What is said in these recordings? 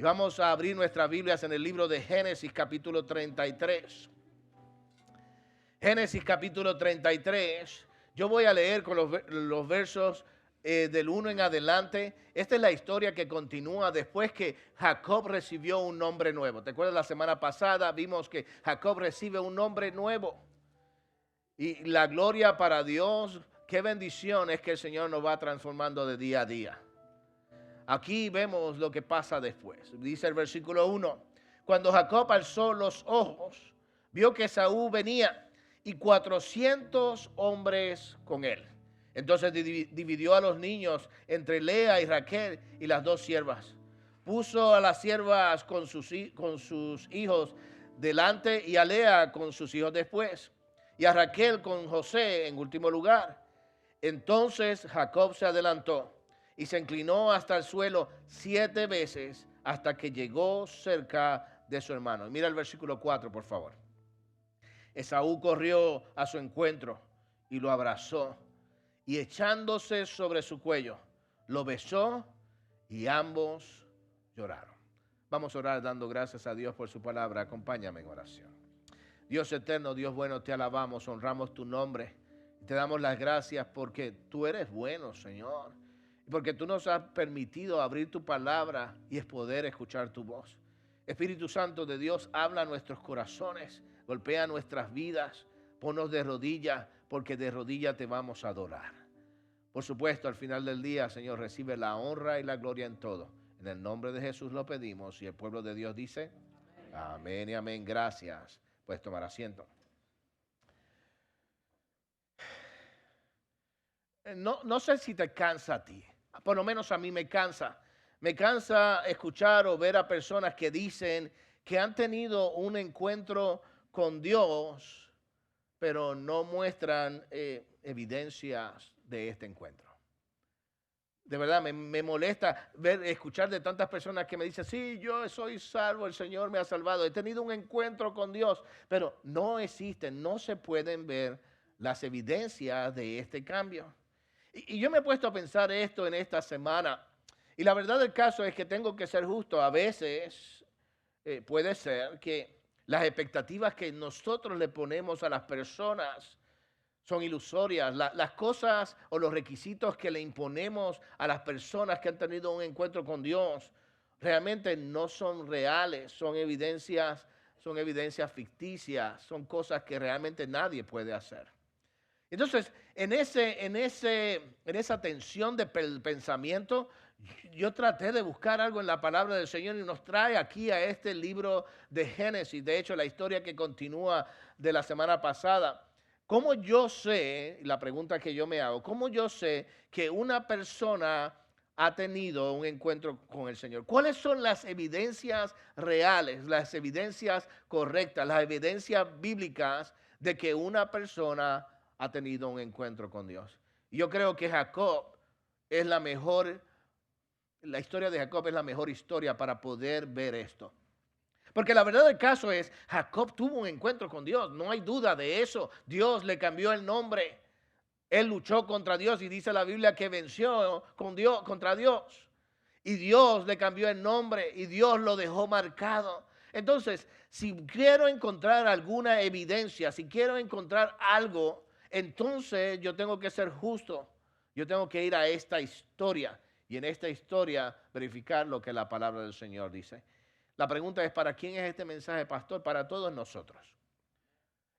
Y vamos a abrir nuestras Biblias en el libro de Génesis capítulo 33. Génesis capítulo 33. Yo voy a leer con los versos del 1 en adelante. Esta es la historia que continúa después que Jacob recibió un nombre nuevo. ¿Te acuerdas? La semana pasada vimos que Jacob recibe un nombre nuevo. Y la gloria para Dios, qué bendición es que el Señor nos va transformando de día a día. Aquí vemos lo que pasa después. Dice el versículo 1. Cuando Jacob alzó los ojos, vio que Esaú venía y 400 hombres con él. Entonces dividió a los niños entre Lea y Raquel y las dos siervas. Puso a las siervas con sus hijos delante y a Lea con sus hijos después. Y a Raquel con José en último lugar. Entonces Jacob se adelantó y se inclinó hasta el suelo 7 veces hasta que llegó cerca de su hermano. Mira el versículo 4, por favor. Esaú corrió a su encuentro y lo abrazó, y echándose sobre su cuello, lo besó y ambos lloraron. Vamos a orar dando gracias a Dios por su palabra. Acompáñame en oración. Dios eterno, Dios bueno, te alabamos, honramos tu nombre. Te damos las gracias porque tú eres bueno, Señor. Porque tú nos has permitido abrir tu palabra y es poder escuchar tu voz. Espíritu Santo de Dios, habla a nuestros corazones, golpea nuestras vidas, ponnos de rodillas, porque de rodillas te vamos a adorar. Por supuesto, al final del día, Señor, recibe la honra y la gloria en todo. En el nombre de Jesús lo pedimos y el pueblo de Dios dice, amén y amén. Gracias. Puedes tomar asiento. No sé si te cansa a ti. Por lo menos a mí me cansa. Me cansa escuchar o ver a personas que dicen que han tenido un encuentro con Dios, pero no muestran evidencias de este encuentro. De verdad, me molesta escuchar de tantas personas que me dicen, sí, yo soy salvo, el Señor me ha salvado, he tenido un encuentro con Dios, pero no existen, no se pueden ver las evidencias de este cambio. Y yo me he puesto a pensar esto en esta semana. Y la verdad del caso es que tengo que ser justo. A veces puede ser que las expectativas que nosotros le ponemos a las personas son ilusorias. Las cosas o los requisitos que le imponemos a las personas que han tenido un encuentro con Dios realmente no son reales, son evidencias ficticias, son cosas que realmente nadie puede hacer. Entonces, en esa tensión de pensamiento, yo traté de buscar algo en la palabra del Señor y nos trae aquí a este libro de Génesis. De hecho, la historia que continúa de la semana pasada. ¿Cómo yo sé, la pregunta que yo me hago, cómo yo sé que una persona ha tenido un encuentro con el Señor? ¿Cuáles son las evidencias reales, las evidencias correctas, las evidencias bíblicas de que una persona ha tenido un encuentro con Dios? Yo creo que la historia de Jacob es la mejor historia para poder ver esto. Porque la verdad del caso es, Jacob tuvo un encuentro con Dios, no hay duda de eso. Dios le cambió el nombre. Él luchó contra Dios y dice la Biblia que venció contra Dios. Y Dios le cambió el nombre y Dios lo dejó marcado. Entonces, si quiero encontrar alguna evidencia, si quiero encontrar algo, entonces yo tengo que ser justo. Yo tengo que ir a esta historia y en esta historia verificar lo que la palabra del Señor dice. La pregunta es, ¿para quién es este mensaje, pastor? Para todos nosotros.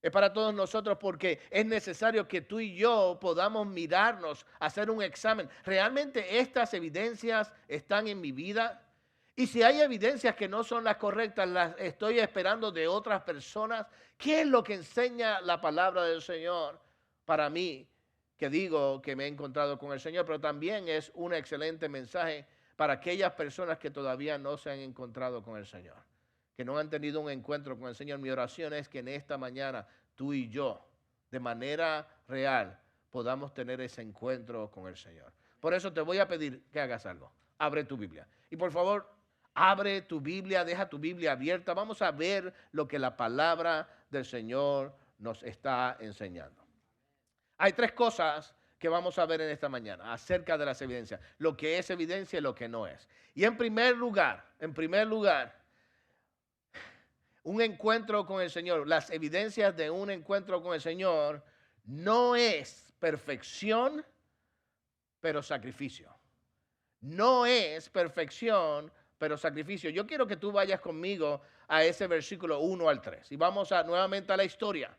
Es para todos nosotros porque es necesario que tú y yo podamos mirarnos, hacer un examen. ¿Realmente estas evidencias están en mi vida? Y si hay evidencias que no son las correctas, las estoy esperando de otras personas. ¿Qué es lo que enseña la palabra del Señor para mí? Que digo que me he encontrado con el Señor, pero también es un excelente mensaje para aquellas personas que todavía no se han encontrado con el Señor, que no han tenido un encuentro con el Señor. Mi oración es que en esta mañana tú y yo, de manera real, podamos tener ese encuentro con el Señor. Por eso te voy a pedir que hagas algo. Abre tu Biblia. Y por favor, abre tu Biblia, deja tu Biblia abierta. Vamos a ver lo que la palabra del Señor nos está enseñando. Hay 3 cosas que vamos a ver en esta mañana acerca de las evidencias, lo que es evidencia y lo que no es. Y en primer lugar, un encuentro con el Señor, las evidencias de un encuentro con el Señor no es perfección, pero sacrificio. No es perfección, pero sacrificio. Yo quiero que tú vayas conmigo a ese versículo 1 al 3 y vamos nuevamente a la historia.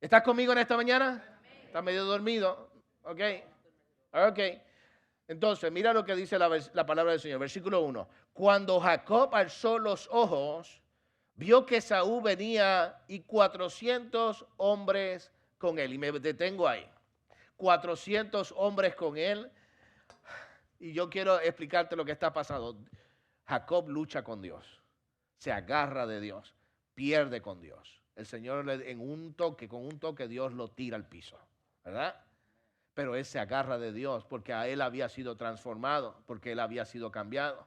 ¿Estás conmigo en esta mañana? ¿Estás medio dormido? Ok. Ok. Entonces, mira lo que dice la palabra del Señor. Versículo 1. Cuando Jacob alzó los ojos, vio que Esaú venía y 400 hombres con él. Y me detengo ahí. 400 hombres con él. Y yo quiero explicarte lo que está pasando. Jacob lucha con Dios. Se agarra de Dios. Pierde con Dios. El Señor con un toque Dios lo tira al piso. ¿Verdad? Pero él se agarra de Dios porque a él había sido transformado, porque él había sido cambiado.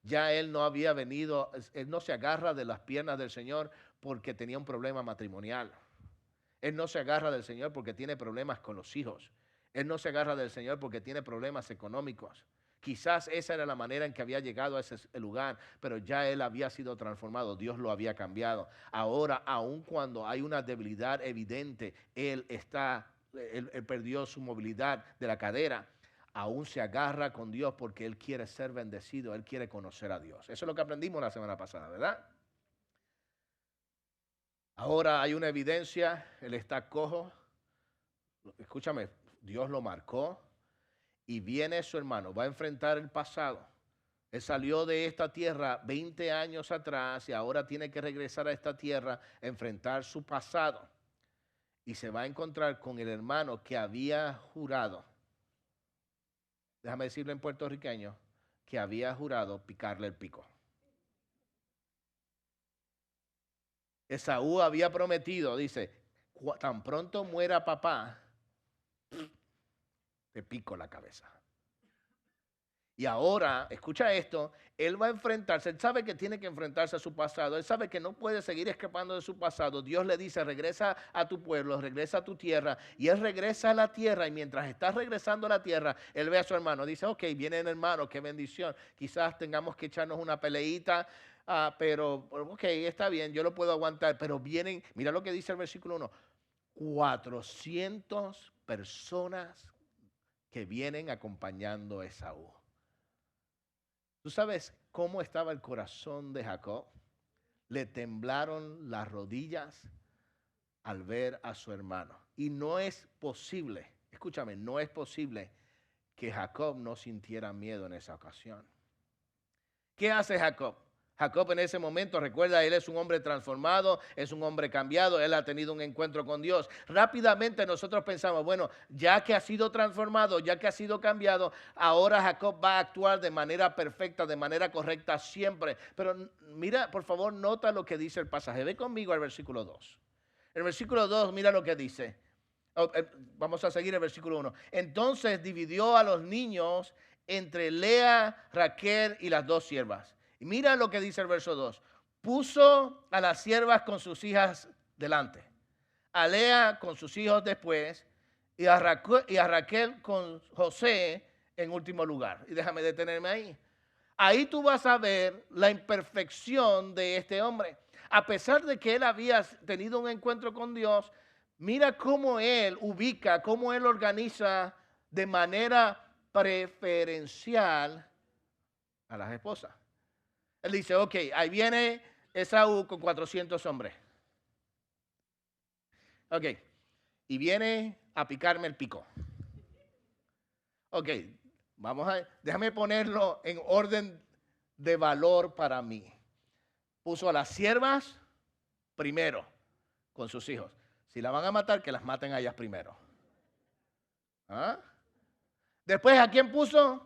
Ya él no había venido, él no se agarra de las piernas del Señor porque tenía un problema matrimonial. Él no se agarra del Señor porque tiene problemas con los hijos. Él no se agarra del Señor porque tiene problemas económicos. Quizás esa era la manera en que había llegado a ese lugar, pero ya él había sido transformado, Dios lo había cambiado. Ahora, aun cuando hay una debilidad evidente, él perdió su movilidad de la cadera, aún se agarra con Dios porque él quiere ser bendecido, él quiere conocer a Dios. Eso es lo que aprendimos la semana pasada, ¿verdad? Ahora hay una evidencia, él está cojo. Escúchame, Dios lo marcó y viene su hermano, va a enfrentar el pasado. Él salió de esta tierra 20 años atrás y ahora tiene que regresar a esta tierra a enfrentar su pasado. Y se va a encontrar con el hermano que había jurado, déjame decirlo en puertorriqueño, que había jurado picarle el pico. Esaú había prometido, dice, tan pronto muera papá, te pico la cabeza. Y ahora, escucha esto, él va a enfrentarse, él sabe que tiene que enfrentarse a su pasado, él sabe que no puede seguir escapando de su pasado. Dios le dice, regresa a tu pueblo, regresa a tu tierra, y él regresa a la tierra, y mientras está regresando a la tierra, él ve a su hermano, dice, ok, viene el hermano, qué bendición, quizás tengamos que echarnos una peleita, pero ok, está bien, yo lo puedo aguantar, pero vienen, mira lo que dice el versículo 1, 400 personas que vienen acompañando a Esaú. ¿Tú sabes cómo estaba el corazón de Jacob? Le temblaron las rodillas al ver a su hermano. Y no es posible, escúchame, no es posible que Jacob no sintiera miedo en esa ocasión. ¿Qué hace Jacob? Jacob en ese momento, recuerda, él es un hombre transformado, es un hombre cambiado, él ha tenido un encuentro con Dios. Rápidamente nosotros pensamos, bueno, ya que ha sido transformado, ya que ha sido cambiado, ahora Jacob va a actuar de manera perfecta, de manera correcta siempre. Pero mira, por favor, nota lo que dice el pasaje. Ve conmigo al versículo 2. El versículo 2, mira lo que dice. Vamos a seguir el versículo 1. Entonces dividió a los niños entre Lea, Raquel y las dos siervas. Y mira lo que dice el verso 2. Puso a las siervas con sus hijas delante, a Lea con sus hijos después y a Raquel con José en último lugar. Y déjame detenerme ahí. Ahí tú vas a ver la imperfección de este hombre. A pesar de que él había tenido un encuentro con Dios, mira cómo él ubica, cómo él organiza de manera preferencial a las esposas. Él dice, ok, ahí viene Esaú con 400 hombres. Ok, y viene a picarme el pico. Ok, déjame ponerlo en orden de valor para mí. Puso a las siervas primero con sus hijos. Si la van a matar, que las maten a ellas primero. ¿Ah? Después, ¿a quién puso?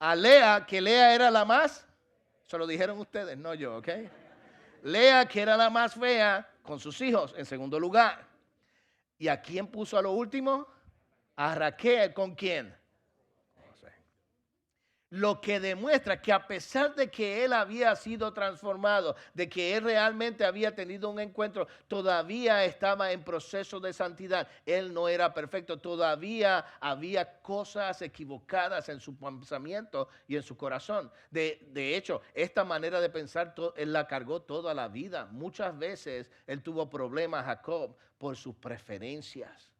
A Lea, que Lea era la más. Se lo dijeron ustedes, no yo, ¿ok? Lea, que era la más fea, con sus hijos en segundo lugar. ¿Y a quién puso a lo último? A Raquel, ¿con quién? No sé. lo que demuestra que a pesar de que él había sido transformado, de que él realmente había tenido un encuentro, todavía estaba en proceso de santidad. Él no era perfecto, todavía había cosas equivocadas en su pensamiento y en su corazón. De hecho, esta manera de pensar, él la cargó toda la vida. Muchas veces él tuvo problemas, Jacob, por sus preferencias.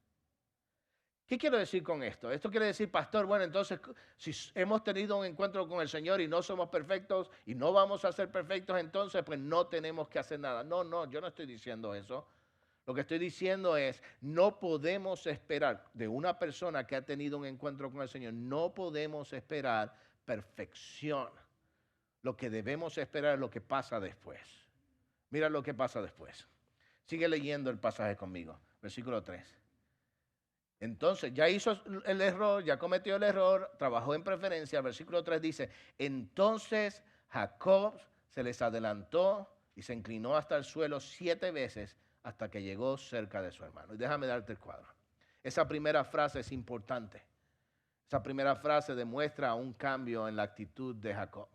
¿Qué quiero decir con esto? Esto quiere decir, pastor, bueno, entonces si hemos tenido un encuentro con el Señor y no somos perfectos y no vamos a ser perfectos, entonces pues no tenemos que hacer nada. No, yo no estoy diciendo eso. Lo que estoy diciendo es, no podemos esperar de una persona que ha tenido un encuentro con el Señor, no podemos esperar perfección. Lo que debemos esperar es lo que pasa después. Mira lo que pasa después. Sigue leyendo el pasaje conmigo, versículo 3. Entonces, ya hizo el error, ya cometió el error, trabajó en preferencia. El versículo 3 dice, entonces Jacob se les adelantó y se inclinó hasta el suelo 7 veces hasta que llegó cerca de su hermano. Y déjame darte el cuadro. Esa primera frase es importante. Esa primera frase demuestra un cambio en la actitud de Jacob.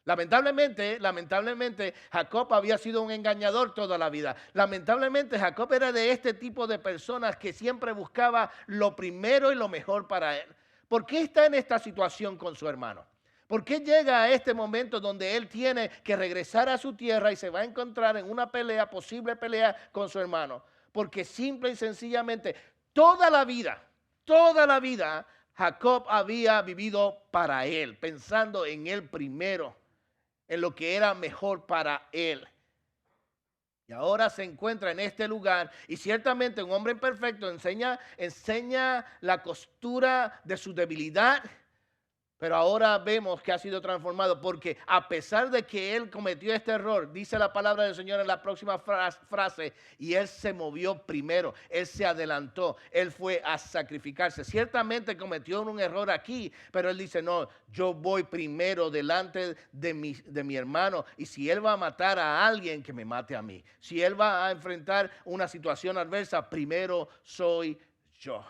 Lamentablemente, Jacob había sido un engañador toda la vida. Lamentablemente, Jacob era de este tipo de personas que siempre buscaba lo primero y lo mejor para él. ¿Por qué está en esta situación con su hermano? ¿Por qué llega a este momento donde él tiene que regresar a su tierra y se va a encontrar en una pelea, posible pelea con su hermano? Porque simple y sencillamente, toda la vida, Jacob había vivido para él, pensando en él primero, en lo que era mejor para él. Y ahora se encuentra en este lugar y ciertamente un hombre imperfecto enseña la costura de su debilidad. Pero ahora vemos que ha sido transformado porque a pesar de que él cometió este error, dice la palabra del Señor en la próxima frase, y él se movió primero, él se adelantó, él fue a sacrificarse. Ciertamente cometió un error aquí, pero él dice, no, yo voy primero delante de mi hermano, y si él va a matar a alguien, que me mate a mí. Si él va a enfrentar una situación adversa, primero soy yo.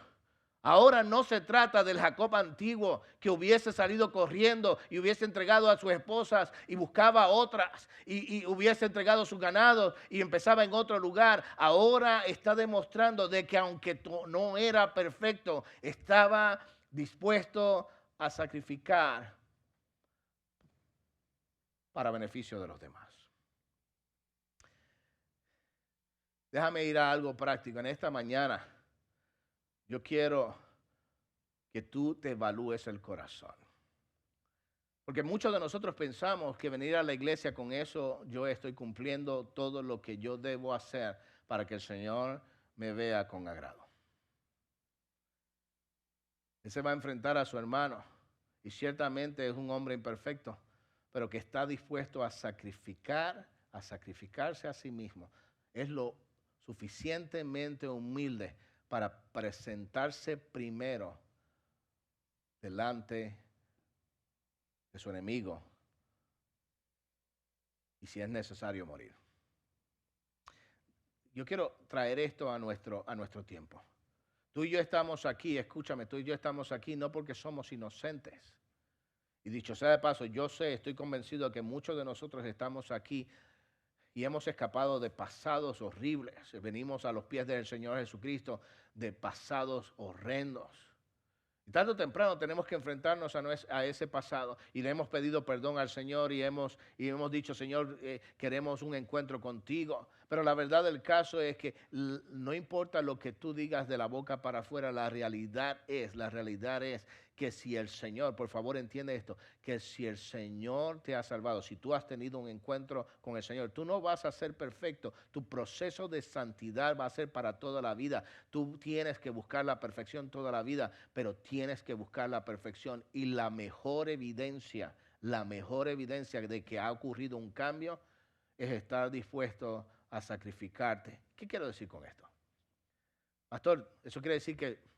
Ahora no se trata del Jacob antiguo que hubiese salido corriendo y hubiese entregado a sus esposas y buscaba otras y hubiese entregado sus ganados y empezaba en otro lugar. Ahora está demostrando de que aunque no era perfecto, estaba dispuesto a sacrificar para beneficio de los demás. Déjame ir a algo práctico. En esta mañana yo quiero que tú te evalúes el corazón. Porque muchos de nosotros pensamos que venir a la iglesia con eso, yo estoy cumpliendo todo lo que yo debo hacer para que el Señor me vea con agrado. Él se va a enfrentar a su hermano y ciertamente es un hombre imperfecto, pero que está dispuesto a sacrificarse a sí mismo. Es lo suficientemente humilde para presentarse primero delante de su enemigo y si es necesario morir. Yo quiero traer esto a nuestro tiempo. Tú y yo estamos aquí, escúchame, tú y yo estamos aquí no porque somos inocentes. Y dicho sea de paso, yo estoy convencido de que muchos de nosotros estamos aquí y hemos escapado de pasados horribles. Venimos a los pies del Señor Jesucristo de pasados horrendos. Y tarde o temprano tenemos que enfrentarnos a ese pasado y le hemos pedido perdón al Señor y hemos dicho, Señor, queremos un encuentro contigo. Pero la verdad del caso es que no importa lo que tú digas de la boca para afuera, la realidad es que si el Señor, por favor entiende esto, que si el Señor te ha salvado, si tú has tenido un encuentro con el Señor, tú no vas a ser perfecto, tu proceso de santidad va a ser para toda la vida. Tú tienes que buscar la perfección toda la vida, pero tienes que buscar la perfección y la mejor evidencia de que ha ocurrido un cambio es estar dispuesto a sacrificarte. ¿Qué quiero decir con esto? Pastor, eso quiere decir que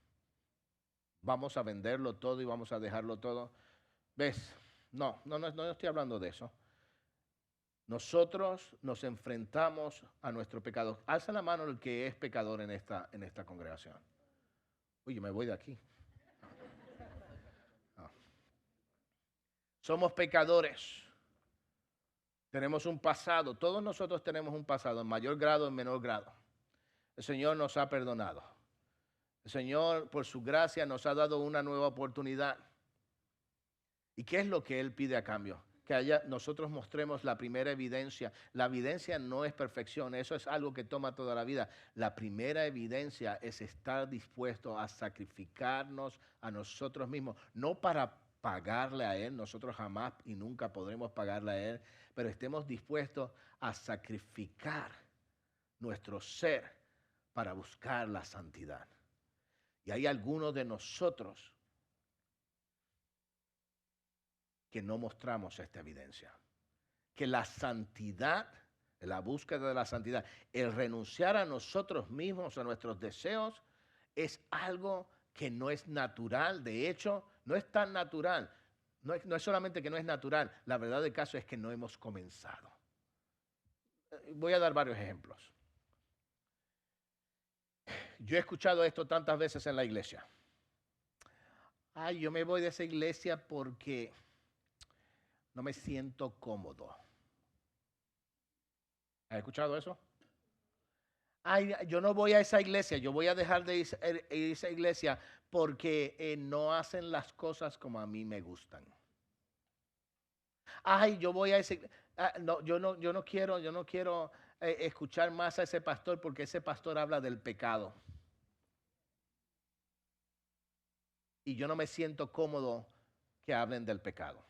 vamos a venderlo todo y vamos a dejarlo todo. ¿Ves? No estoy hablando de eso. Nosotros nos enfrentamos a nuestro pecado. Alza la mano el que es pecador en esta congregación. Oye, me voy de aquí. No. Somos pecadores. Tenemos un pasado. Todos nosotros tenemos un pasado, en mayor grado, en menor grado. El Señor nos ha perdonado. El Señor, por su gracia, nos ha dado una nueva oportunidad. ¿Y qué es lo que Él pide a cambio? Que nosotros mostremos la primera evidencia. La evidencia no es perfección, eso es algo que toma toda la vida. La primera evidencia es estar dispuesto a sacrificarnos a nosotros mismos, no para pagarle a Él, nosotros jamás y nunca podremos pagarle a Él, pero estemos dispuestos a sacrificar nuestro ser para buscar la santidad. Y hay algunos de nosotros que no mostramos esta evidencia. Que la santidad, la búsqueda de la santidad, el renunciar a nosotros mismos, a nuestros deseos, es algo que no es natural. De hecho, no es tan natural. No es solamente que no es natural, la verdad del caso es que no hemos comenzado. Voy a dar varios ejemplos. Yo he escuchado esto tantas veces en la iglesia. Ay, yo me voy de esa iglesia porque no me siento cómodo. ¿Has escuchado eso? Ay, yo no voy a esa iglesia, yo voy a dejar de ir a esa iglesia porque no hacen las cosas como a mí me gustan. Ay, yo voy a ese, no, yo no quiero escuchar más a ese pastor porque ese pastor habla del pecado. Y yo no me siento cómodo que hablen del pecado.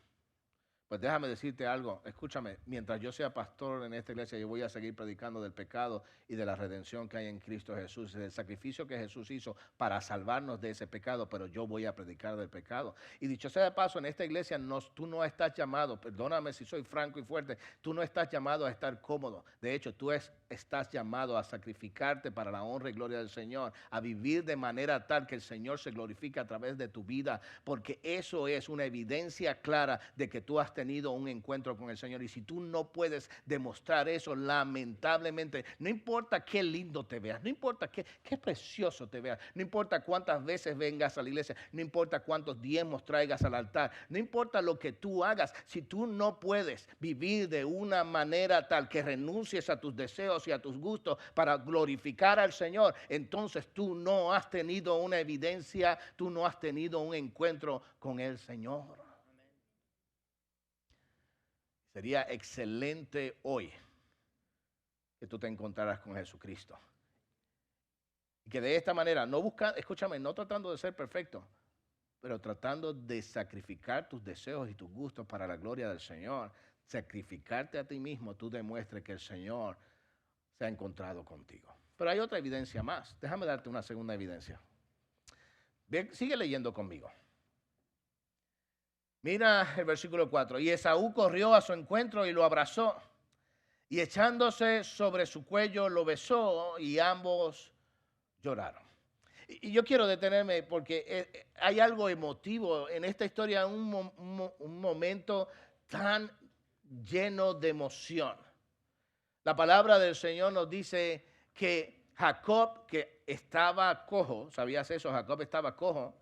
Pues déjame decirte algo, escúchame, mientras yo sea pastor en esta iglesia, yo voy a seguir predicando del pecado y de la redención que hay en Cristo Jesús, del sacrificio que Jesús hizo para salvarnos de ese pecado, pero yo voy a predicar del pecado. Y dicho sea de paso, en esta iglesia tú no estás llamado, perdóname si soy franco y fuerte, tú no estás llamado a estar cómodo. De hecho, tú estás llamado a sacrificarte para la honra y gloria del Señor, a vivir de manera tal que el Señor se glorifique a través de tu vida, porque eso es una evidencia clara de que tú has tenido un encuentro con el Señor. Y si tú no puedes demostrar eso, lamentablemente, no importa qué lindo te veas, no importa qué precioso te veas, no importa cuántas veces vengas a la iglesia, no importa cuántos diezmos traigas al altar, no importa lo que tú hagas, si tú no puedes vivir de una manera tal que renuncies a tus deseos y a tus gustos para glorificar al Señor, entonces tú no has tenido una evidencia, tú no has tenido un encuentro con el Señor. Sería excelente hoy que tú te encontraras con Jesucristo. Y que de esta manera, escúchame, no tratando de ser perfecto, pero tratando de sacrificar tus deseos y tus gustos para la gloria del Señor, sacrificarte a ti mismo, tú demuestres que el Señor se ha encontrado contigo. Pero hay otra evidencia más. Déjame darte una segunda evidencia. Bien, sigue leyendo conmigo. Mira el versículo 4. Y Esaú corrió a su encuentro y lo abrazó. Y echándose sobre su cuello lo besó y ambos lloraron. Y yo quiero detenerme porque hay algo emotivo en esta historia, un momento tan lleno de emoción. La palabra del Señor nos dice que Jacob, que estaba cojo, ¿sabías eso? Jacob estaba cojo,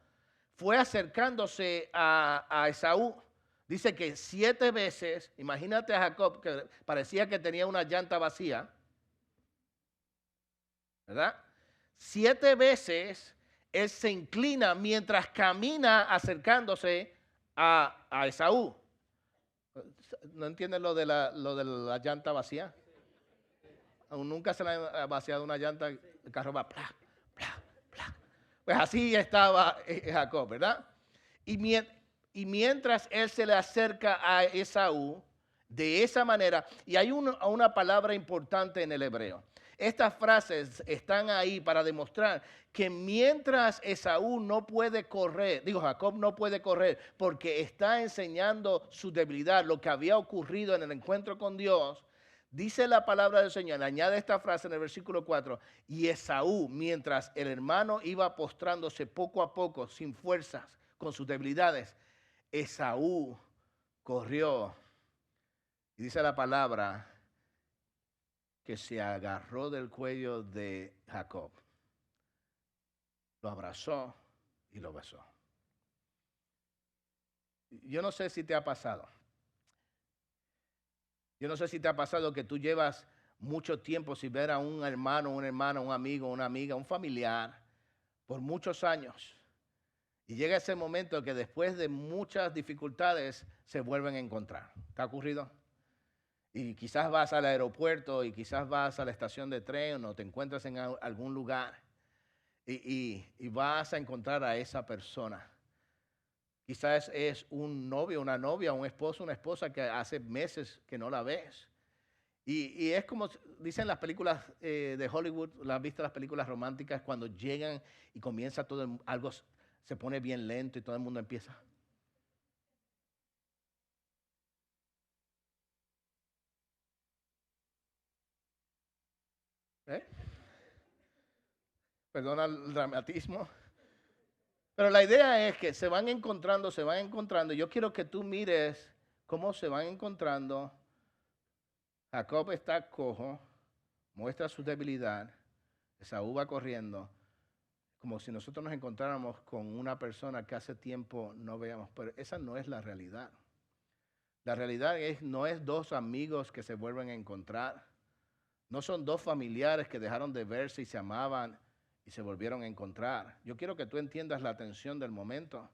fue acercándose a Esaú. Dice que 7 veces, imagínate a Jacob que parecía que tenía una llanta vacía, ¿verdad? 7 veces él se inclina mientras camina acercándose a Esaú. ¿No entiendes lo de la llanta vacía? Aún nunca se le ha vaciado una llanta, el carro va pla, pla, pla. Pues así estaba Jacob, ¿verdad? Y mientras él se le acerca a Esaú, de esa manera, y hay una palabra importante en el hebreo. Estas frases están ahí para demostrar que mientras Esaú no puede correr, Jacob no puede correr porque está enseñando su debilidad, lo que había ocurrido en el encuentro con Dios, dice la palabra del Señor, añade esta frase en el versículo 4, y Esaú, mientras el hermano iba postrándose poco a poco, sin fuerzas, con sus debilidades, Esaú corrió. Y dice la palabra que se agarró del cuello de Jacob, lo abrazó y lo besó. Yo no sé si te ha pasado. Yo no sé si te ha pasado que tú llevas mucho tiempo sin ver a un hermano, una hermana, un amigo, una amiga, un familiar por muchos años. Y llega ese momento que después de muchas dificultades se vuelven a encontrar. ¿Te ha ocurrido? Y quizás vas al aeropuerto y quizás vas a la estación de tren o te encuentras en algún lugar y vas a encontrar a esa persona. Quizás es un novio, una novia, un esposo, una esposa que hace meses que no la ves. Y es como dicen las películas de Hollywood, ¿las has visto las películas románticas? Cuando llegan y comienza todo, algo se pone bien lento y todo el mundo empieza. ¿Eh? Perdona el dramatismo. Pero la idea es que se van encontrando, se van encontrando. Yo quiero que tú mires cómo se van encontrando. Jacob está cojo, muestra su debilidad. Esaú va corriendo, como si nosotros nos encontráramos con una persona que hace tiempo no veíamos. Pero esa no es la realidad. La realidad no es dos amigos que se vuelven a encontrar. No son dos familiares que dejaron de verse y se amaban y se volvieron a encontrar. Yo quiero que tú entiendas la tensión del momento.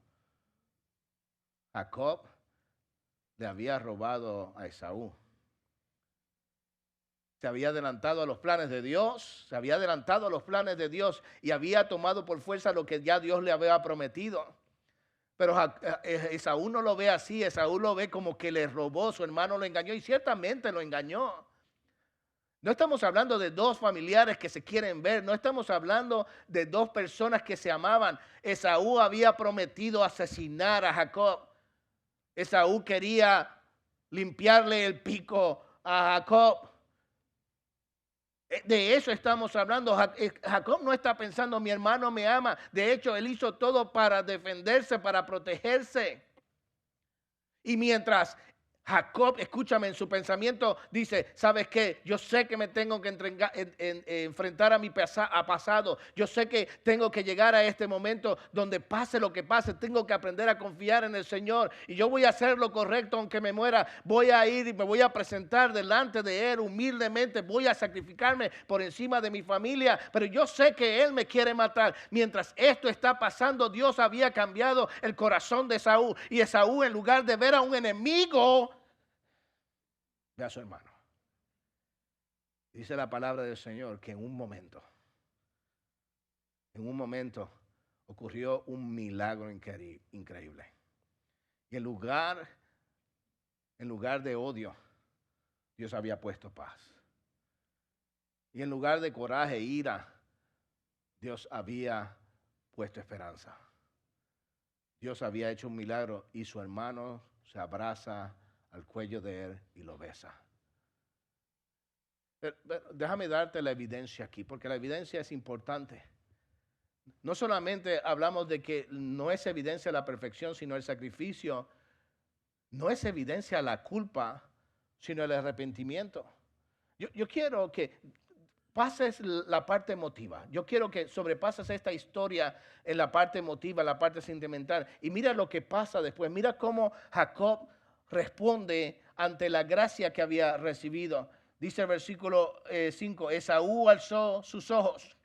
Jacob le había robado a Esaú. Se había adelantado a los planes de Dios, se había adelantado a los planes de Dios y había tomado por fuerza lo que ya Dios le había prometido. Pero Esaú no lo ve así, Esaú lo ve como que le robó, su hermano lo engañó y ciertamente lo engañó. No estamos hablando de dos familiares que se quieren ver, no estamos hablando de dos personas que se amaban. Esaú había prometido asesinar a Jacob. Esaú quería limpiarle el pico a Jacob. De eso estamos hablando. Jacob no está pensando, mi hermano me ama. De hecho, él hizo todo para defenderse, para protegerse. Y mientras Jacob, escúchame, en su pensamiento dice, ¿sabes qué? Yo sé que me tengo que enfrentar a mi pasado. Yo sé que tengo que llegar a este momento donde pase lo que pase. Tengo que aprender a confiar en el Señor. Y yo voy a hacer lo correcto aunque me muera. Voy a ir y me voy a presentar delante de Él humildemente. Voy a sacrificarme por encima de mi familia. Pero yo sé que Él me quiere matar. Mientras esto está pasando, Dios había cambiado el corazón de Esaú. Y Esaú, en lugar de ver a un enemigo, ve a su hermano. Dice la palabra del Señor que en un momento ocurrió un milagro increíble. Y en lugar de odio, Dios había puesto paz. Y en lugar de coraje e ira, Dios había puesto esperanza. Dios había hecho un milagro y su hermano se abraza al cuello de él y lo besa. Pero déjame darte la evidencia aquí, porque la evidencia es importante. No solamente hablamos de que no es evidencia la perfección, sino el sacrificio. No es evidencia la culpa, sino el arrepentimiento. Yo quiero que pases la parte emotiva. Yo quiero que sobrepases esta historia en la parte emotiva, en la parte sentimental. Y mira lo que pasa después. Mira cómo Jacob responde ante la gracia que había recibido. Dice el versículo 5, Esaú alzó sus ojos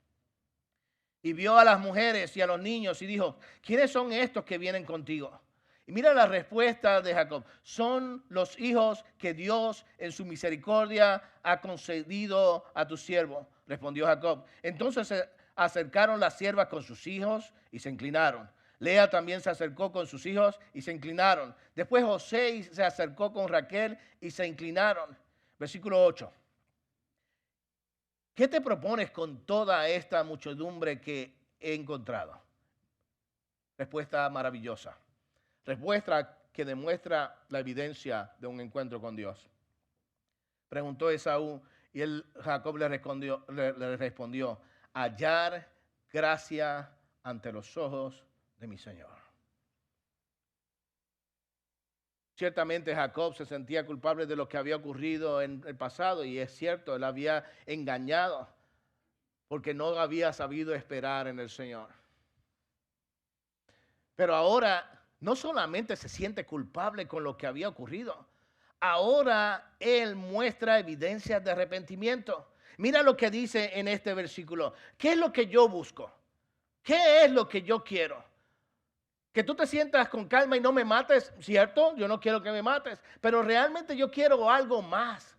y vio a las mujeres y a los niños y dijo, ¿quiénes son estos que vienen contigo? Y mira la respuesta de Jacob. Son los hijos que Dios en su misericordia ha concedido a tu siervo, respondió Jacob. Entonces se acercaron las siervas con sus hijos y se inclinaron. Lea también se acercó con sus hijos y se inclinaron. Después José se acercó con Raquel y se inclinaron. Versículo 8. ¿Qué te propones con toda esta muchedumbre que he encontrado? Respuesta maravillosa. Respuesta que demuestra la evidencia de un encuentro con Dios. Preguntó Esaú y Jacob le respondió, hallar gracia ante los ojos de mi Señor. Ciertamente Jacob se sentía culpable de lo que había ocurrido en el pasado y es cierto, él había engañado porque no había sabido esperar en el Señor. Pero ahora no solamente se siente culpable con lo que había ocurrido, ahora él muestra evidencias de arrepentimiento. Mira lo que dice en este versículo. ¿Qué es lo que yo busco? ¿Qué es lo que yo quiero? Que tú te sientas con calma y no me mates, ¿cierto? Yo no quiero que me mates, pero realmente yo quiero algo más.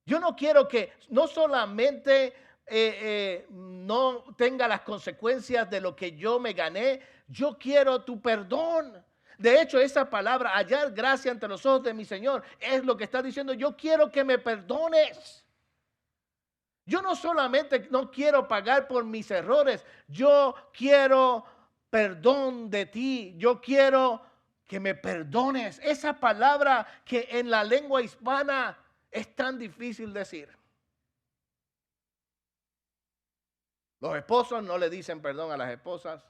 Yo no quiero que no solamente no tenga las consecuencias de lo que yo me gané, yo quiero tu perdón. De hecho, esa palabra, hallar gracia ante los ojos de mi Señor, es lo que está diciendo, yo quiero que me perdones. Yo no solamente no quiero pagar por mis errores, yo quiero perdón de ti, yo quiero que me perdones. Esa palabra que en la lengua hispana es tan difícil decir. Los esposos no le dicen perdón a las esposas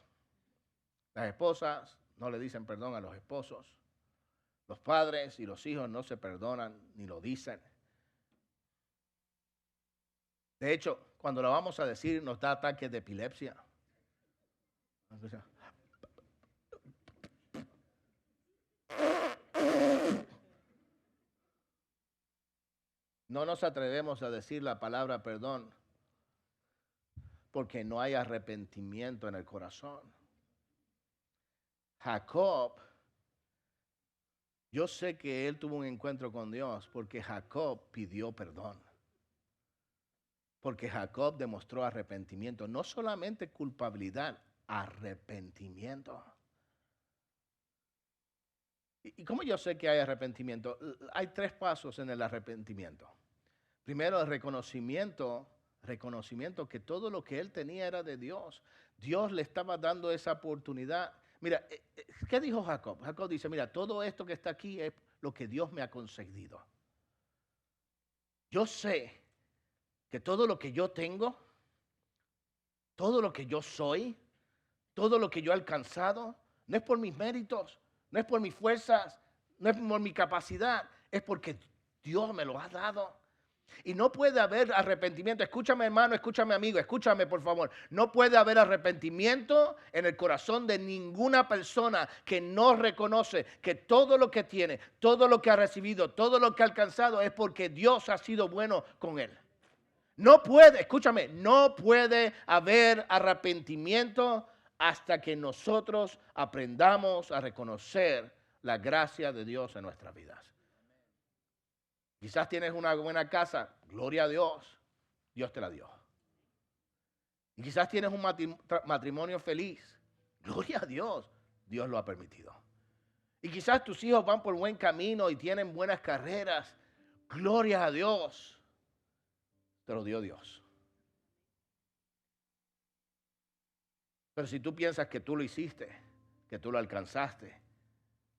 no le dicen perdón a los esposos, los padres y los hijos no se perdonan ni lo dicen. De hecho, cuando lo vamos a decir nos da ataques de epilepsia. No nos atrevemos a decir la palabra perdón porque no hay arrepentimiento en el corazón. Jacob, yo sé que él tuvo un encuentro con Dios porque Jacob pidió perdón. Porque Jacob demostró arrepentimiento, no solamente culpabilidad, arrepentimiento. ¿Y cómo yo sé que hay arrepentimiento? Hay 3 pasos en el arrepentimiento. Primero, el reconocimiento que todo lo que él tenía era de Dios. Dios le estaba dando esa oportunidad. Mira, ¿qué dijo Jacob? Jacob dice, mira, todo esto que está aquí es lo que Dios me ha concedido. Yo sé que todo lo que yo tengo, todo lo que yo soy, todo lo que yo he alcanzado, no es por mis méritos, no es por mis fuerzas, no es por mi capacidad, es porque Dios me lo ha dado. Y no puede haber arrepentimiento. Escúchame, hermano, escúchame, amigo, escúchame, por favor. No puede haber arrepentimiento en el corazón de ninguna persona que no reconoce que todo lo que tiene, todo lo que ha recibido, todo lo que ha alcanzado es porque Dios ha sido bueno con él. No puede, escúchame, no puede haber arrepentimiento hasta que nosotros aprendamos a reconocer la gracia de Dios en nuestras vidas. Quizás tienes una buena casa, gloria a Dios, Dios te la dio. Y quizás tienes un matrimonio feliz, gloria a Dios, Dios lo ha permitido. Y quizás tus hijos van por buen camino y tienen buenas carreras, gloria a Dios, te lo dio Dios. Pero si tú piensas que tú lo hiciste, que tú lo alcanzaste,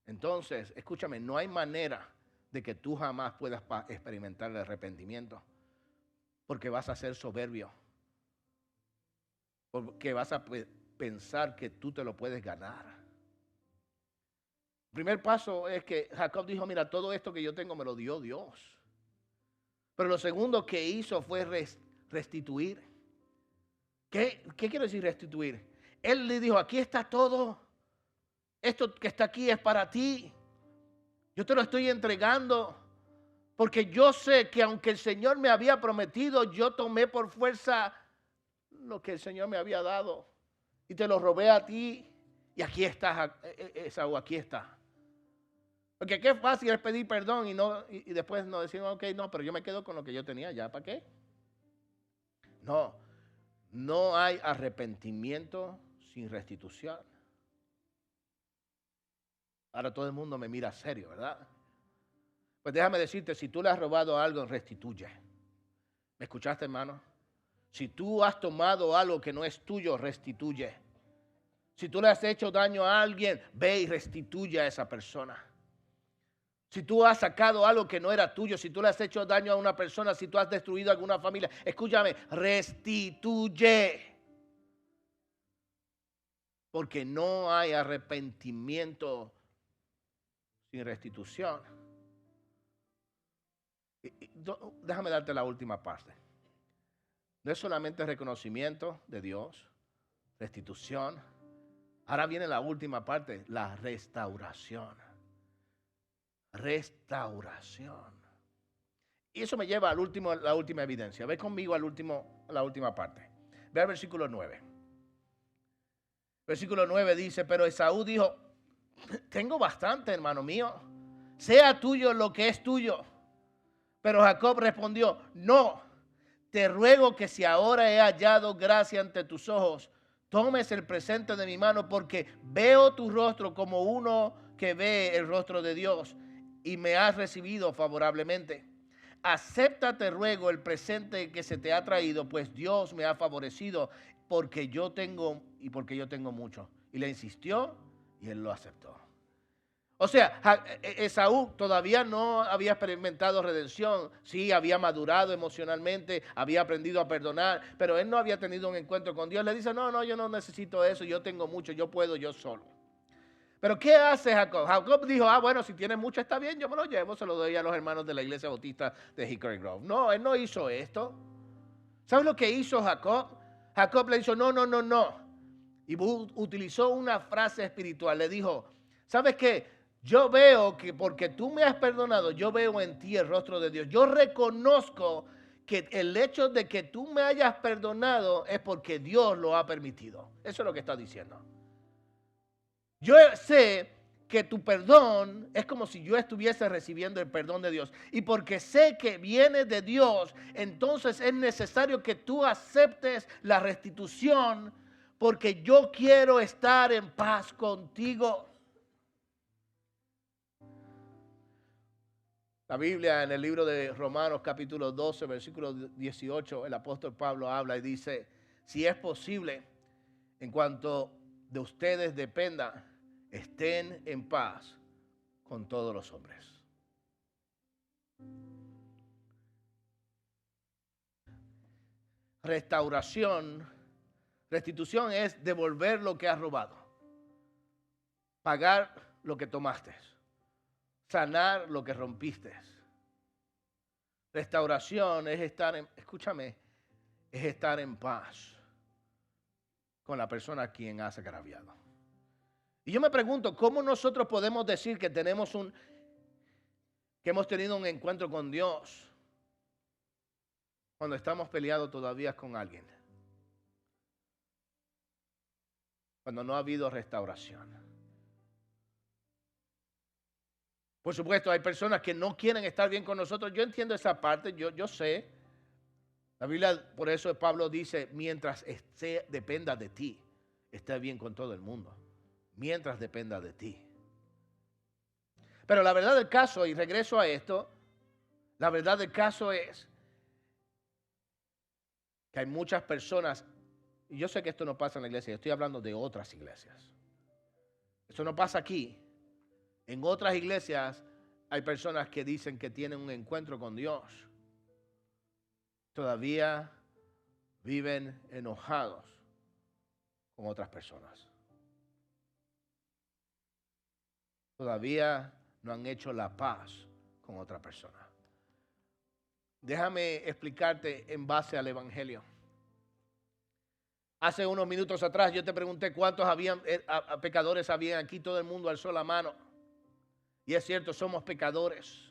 entonces, escúchame, no hay manera de que tú jamás puedas experimentar el arrepentimiento. Porque vas a ser soberbio. Porque vas a pensar que tú te lo puedes ganar. El primer paso es que Jacob dijo, mira, todo esto que yo tengo me lo dio Dios. Pero lo segundo que hizo fue restituir. ¿Qué quiere decir restituir? Él le dijo, aquí está todo. Esto que está aquí es para ti. Yo te lo estoy entregando. Porque yo sé que aunque el Señor me había prometido, yo tomé por fuerza lo que el Señor me había dado. Y te lo robé a ti. Y aquí está, Esaú, aquí está. Porque qué fácil es pedir perdón y después no decir, ok, no, pero yo me quedo con lo que yo tenía ya. ¿Para qué? No hay arrepentimiento sin restitución. Ahora todo el mundo me mira serio, ¿verdad? Pues déjame decirte, si tú le has robado algo, restituye. ¿Me escuchaste, hermano? Si tú has tomado algo que no es tuyo, restituye. Si tú le has hecho daño a alguien, ve y restituye a esa persona. Si tú has sacado algo que no era tuyo, si tú le has hecho daño a una persona, si tú has destruido alguna familia, escúchame, restituye. Porque no hay arrepentimiento sin restitución. Déjame darte la última parte. No es solamente reconocimiento de Dios, restitución, Ahora viene la última parte, la restauración. Restauración. Y eso me lleva la última evidencia. Ve conmigo a la última parte. Ve al versículo 9. Versículo 9 dice, pero Esaú dijo, tengo bastante, hermano mío. Sea tuyo lo que es tuyo. Pero Jacob respondió, no, te ruego que si ahora he hallado gracia ante tus ojos, tomes el presente de mi mano, porque veo tu rostro como uno que ve el rostro de Dios, y me has recibido favorablemente. Acepta, te ruego, el presente que se te ha traído, pues Dios me ha favorecido, porque yo tengo mucho. Y le insistió, y él lo aceptó. O sea, Esaú todavía no había experimentado redención. Sí, había madurado emocionalmente, había aprendido a perdonar, pero él no había tenido un encuentro con Dios. Le dice, no, yo no necesito eso, yo tengo mucho, yo puedo yo solo. Pero ¿qué hace Jacob? Jacob dijo, bueno, si tiene mucho está bien, yo me lo llevo, se lo doy a los hermanos de la iglesia bautista de Hickory Grove. No, él no hizo esto. ¿Sabes lo que hizo Jacob? Jacob le dijo, no. Y utilizó una frase espiritual. Le dijo, ¿sabes qué? Yo veo que porque tú me has perdonado, yo veo en ti el rostro de Dios. Yo reconozco que el hecho de que tú me hayas perdonado es porque Dios lo ha permitido. Eso es lo que está diciendo. Yo sé que tu perdón es como si yo estuviese recibiendo el perdón de Dios. Y porque sé que viene de Dios, entonces es necesario que tú aceptes la restitución, porque yo quiero estar en paz contigo. La Biblia en el libro de Romanos capítulo 12, versículo 18, el apóstol Pablo habla y dice, si es posible, en cuanto de ustedes dependa, estén en paz con todos los hombres. Restitución es devolver lo que has robado, pagar lo que tomaste, sanar lo que rompiste. Restauración es estar en paz con la persona a quien has agraviado. Y yo me pregunto, ¿cómo nosotros podemos decir que hemos tenido un encuentro con Dios cuando estamos peleados todavía con alguien? Cuando no ha habido restauración. Por supuesto, hay personas que no quieren estar bien con nosotros. Yo entiendo esa parte, yo sé. La Biblia, por eso Pablo dice, mientras dependa de ti, esté bien con todo el mundo. Mientras dependa de ti. Pero la verdad del caso, y regreso a esto, la verdad del caso es que hay muchas personas, y yo sé que esto no pasa en la iglesia, yo estoy hablando de otras iglesias. Esto no pasa aquí. En otras iglesias hay personas que dicen que tienen un encuentro con Dios. Todavía viven enojados con otras personas. Todavía no han hecho la paz con otra persona. Déjame explicarte en base al Evangelio. Hace unos minutos atrás yo te pregunté cuántos pecadores habían aquí. Todo el mundo alzó la mano. Y es cierto, somos pecadores.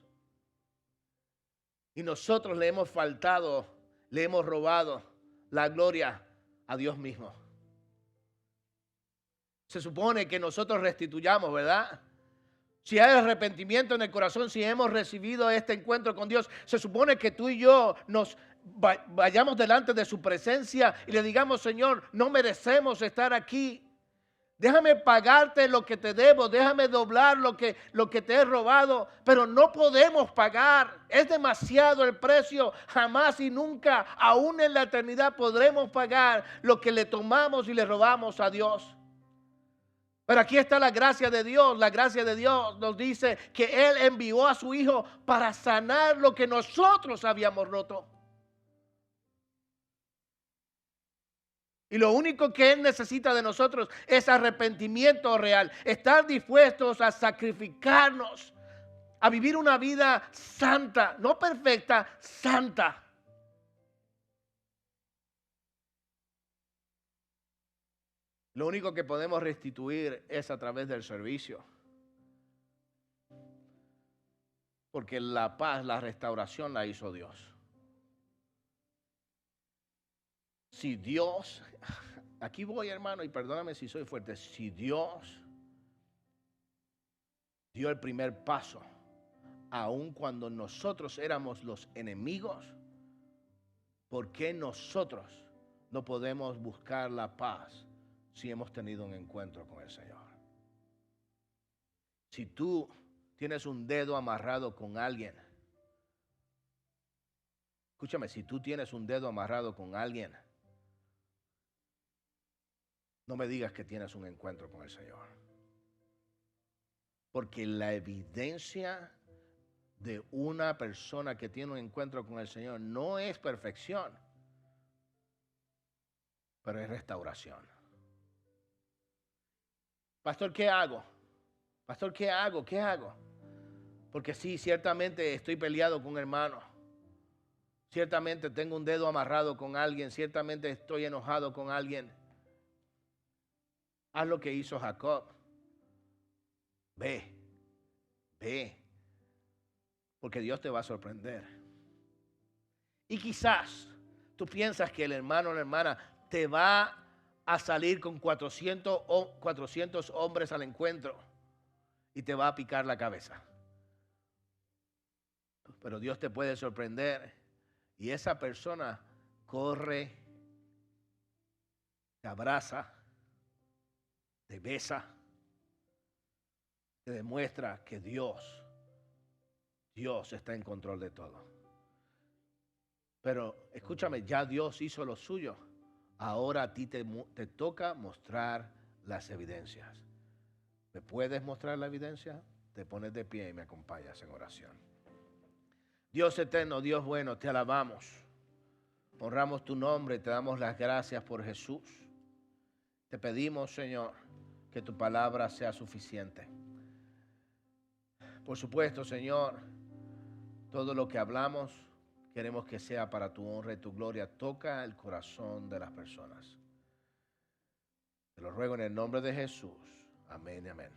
Y nosotros le hemos faltado, le hemos robado la gloria a Dios mismo. Se supone que nosotros restituyamos, ¿verdad? Si hay arrepentimiento en el corazón, si hemos recibido este encuentro con Dios, se supone que tú y yo nos vayamos delante de su presencia y le digamos, Señor, no merecemos estar aquí. Déjame pagarte lo que te debo, déjame doblar lo que te he robado, pero no podemos pagar. Es demasiado el precio, jamás y nunca, aún en la eternidad podremos pagar lo que le tomamos y le robamos a Dios. Pero aquí está la gracia de Dios. La gracia de Dios nos dice que Él envió a su Hijo para sanar lo que nosotros habíamos roto. Y lo único que Él necesita de nosotros es arrepentimiento real. Estar dispuestos a sacrificarnos, a vivir una vida santa, no perfecta, santa. Lo único que podemos restituir es a través del servicio. Porque la paz, la restauración la hizo Dios. Si Dios, aquí voy hermano y perdóname si soy fuerte, si Dios dio el primer paso, aun cuando nosotros éramos los enemigos, ¿por qué nosotros no podemos buscar la paz si hemos tenido un encuentro con el Señor? Si tú tienes un dedo amarrado con alguien, escúchame, si tú tienes un dedo amarrado con alguien, no me digas que tienes un encuentro con el Señor. Porque la evidencia de una persona que tiene un encuentro con el Señor no es perfección, pero es restauración. Pastor, ¿qué hago? Pastor, ¿qué hago? ¿Qué hago? Porque sí, ciertamente estoy peleado con un hermano. Ciertamente tengo un dedo amarrado con alguien. Ciertamente estoy enojado con alguien. Haz lo que hizo Jacob. Ve. Porque Dios te va a sorprender. Y quizás tú piensas que el hermano o la hermana te va a salir con 400 hombres al encuentro y te va a picar la cabeza. Pero Dios te puede sorprender y esa persona corre, te abraza, te besa, te demuestra que Dios está en control de todo. Pero escúchame, ya Dios hizo lo suyo. Ahora a ti te toca mostrar las evidencias. ¿Me puedes mostrar la evidencia? Te pones de pie y me acompañas en oración. Dios eterno, Dios bueno, te alabamos. Honramos tu nombre, te damos las gracias por Jesús. Te pedimos, Señor, que tu palabra sea suficiente. Por supuesto, Señor, todo lo que hablamos queremos que sea para tu honra y tu gloria. Toca el corazón de las personas. Te lo ruego en el nombre de Jesús. Amén y amén.